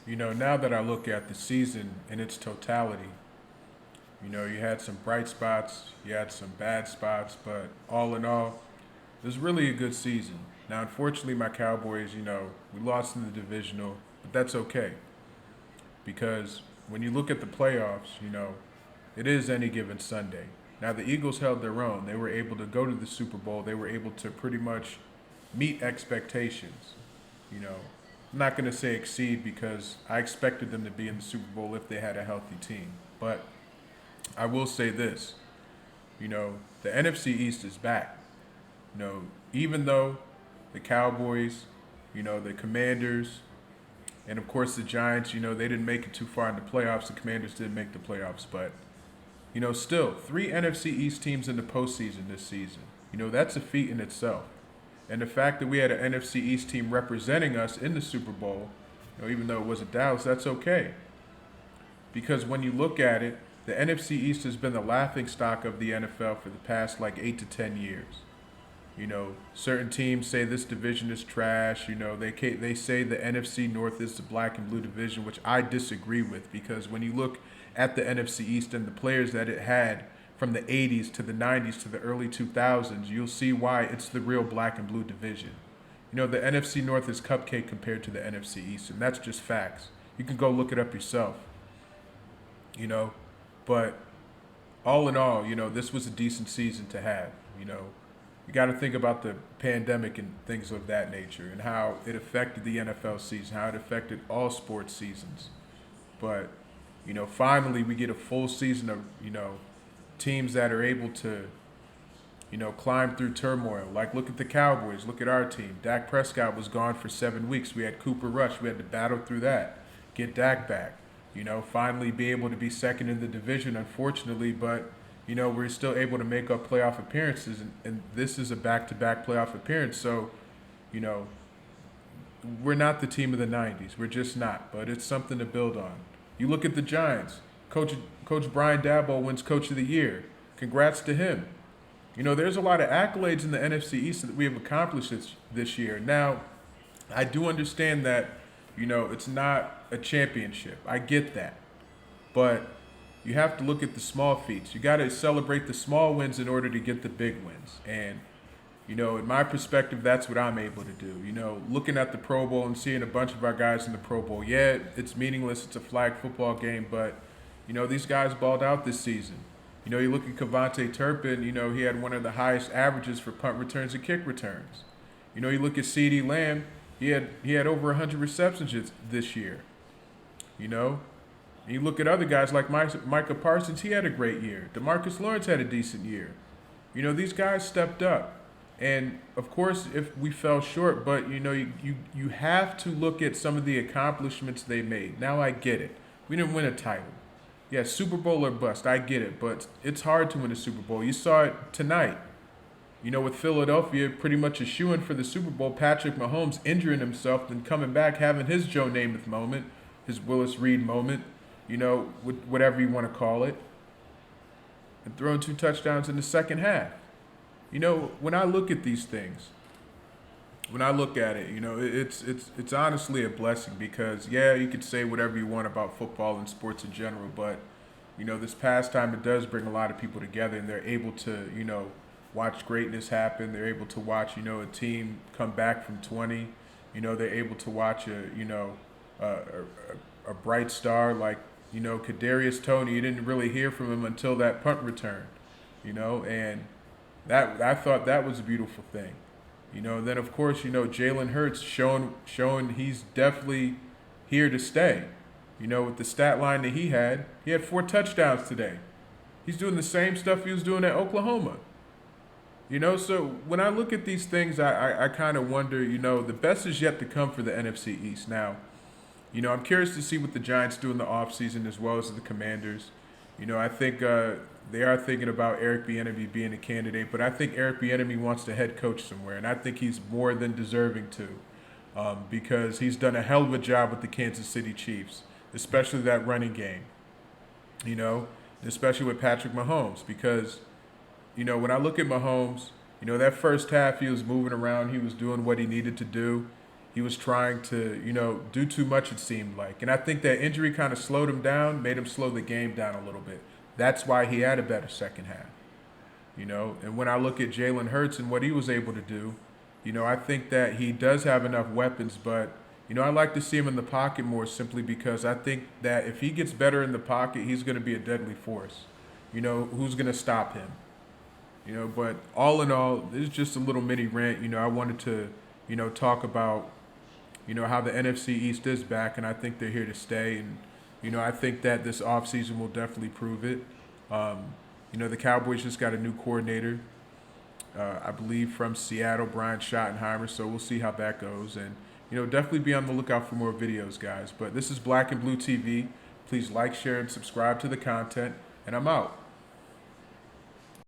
Now that I look at the season in its totality, you had some bright spots, you had some bad spots, but all in all, it was really a good season. Now, unfortunately, my Cowboys, we lost in the divisional, but that's okay because when you look at the playoffs, it is any given Sunday. Now, the Eagles held their own. They were able to go to the Super Bowl. They were able to pretty much meet expectations. You know, I'm not going to say exceed because I expected them to be in the Super Bowl if they had a healthy team. But I will say this, the NFC East is back. Even though the Cowboys, the Commanders, and of course the Giants, they didn't make it too far in the playoffs. The Commanders didn't make the playoffs, but still three NFC East teams in the postseason this season. That's a feat in itself. And the fact that we had an NFC East team representing us in the Super Bowl, even though it wasn't Dallas, that's okay. Because when you look at it, the NFC East has been the laughing stock of the NFL for the past like 8 to 10 years. Certain teams say this division is trash. They say the NFC North is the black and blue division, which I disagree with because when you look at the NFC East and the players that it had from the 80s to the 90s to the early 2000s, you'll see why it's the real black and blue division. The NFC North is cupcake compared to the NFC East, and that's just facts. You can go look it up yourself. But all in all, this was a decent season to have. You got to think about the pandemic and things of that nature and how it affected the NFL season, how it affected all sports seasons. But, finally we get a full season of, teams that are able to, climb through turmoil. Like, look at the Cowboys, look at our team. Dak Prescott was gone for 7 weeks. We had Cooper Rush. We had to battle through that, get Dak back, finally be able to be second in the division, unfortunately, but we're still able to make up playoff appearances, and this is a back-to-back playoff appearance. So, we're not the team of the 90s. We're just not, but it's something to build on. You look at the Giants. Coach Brian Daboll wins Coach of the Year. Congrats to him. There's a lot of accolades in the NFC East that we have accomplished this year. Now, I do understand that, it's not a championship. I get that. But you have to look at the small feats. You got to celebrate the small wins in order to get the big wins. And, in my perspective, that's what I'm able to do. Looking at the Pro Bowl and seeing a bunch of our guys in the Pro Bowl, yeah, it's meaningless. It's a flag football game, but, these guys balled out this season. You look at Cavante Turpin, he had one of the highest averages for punt returns and kick returns. You look at CeeDee Lamb, he had over 100 receptions this year. And you look at other guys like Micah Parsons, he had a great year. DeMarcus Lawrence had a decent year. These guys stepped up. And, of course, if we fell short, but, you have to look at some of the accomplishments they made. Now I get it. We didn't win a title. Yeah, Super Bowl or bust, I get it. But it's hard to win a Super Bowl. You saw it tonight. With Philadelphia pretty much a shoo-in for the Super Bowl, Patrick Mahomes injuring himself, then coming back, having his Joe Namath moment, his Willis Reed moment, whatever you want to call it, and throwing 2 touchdowns in the second half. When I look at these things, when I look at it, it's honestly a blessing because, yeah, you could say whatever you want about football and sports in general, but, this pastime, it does bring a lot of people together and they're able to, watch greatness happen. They're able to watch, a team come back from 20. They're able to watch a bright star like, Kadarius Toney. You didn't really hear from him until that punt return, and that I thought that was a beautiful thing. And then of course, Jalen Hurts showing he's definitely here to stay. With the stat line that he had 4 touchdowns today. He's doing the same stuff he was doing at Oklahoma. So when I look at these things, I kind of wonder, the best is yet to come for the NFC East. Now, I'm curious to see what the Giants do in the offseason as well as the Commanders. I think they are thinking about Eric Bieniemy being a candidate, but I think Eric Bieniemy wants to head coach somewhere, and I think he's more than deserving to because he's done a hell of a job with the Kansas City Chiefs, especially that running game, especially with Patrick Mahomes because, when I look at Mahomes, that first half he was moving around, he was doing what he needed to do. he was trying to, do too much, it seemed like. And I think that injury kind of slowed him down, made him slow the game down a little bit. That's why he had a better second half. And when I look at Jalen Hurts and what he was able to do, I think that he does have enough weapons, but I like to see him in the pocket more simply because I think that if he gets better in the pocket, he's going to be a deadly force. Who's going to stop him? But all in all, this is just a little mini rant. I wanted to, talk about, how the NFC East is back, and I think they're here to stay. And, I think that this offseason will definitely prove it. The Cowboys just got a new coordinator, I believe from Seattle, Brian Schottenheimer, so we'll see how that goes. And, definitely be on the lookout for more videos, guys. But this is Black and Blue TV. Please like, share, and subscribe to the content, and I'm out.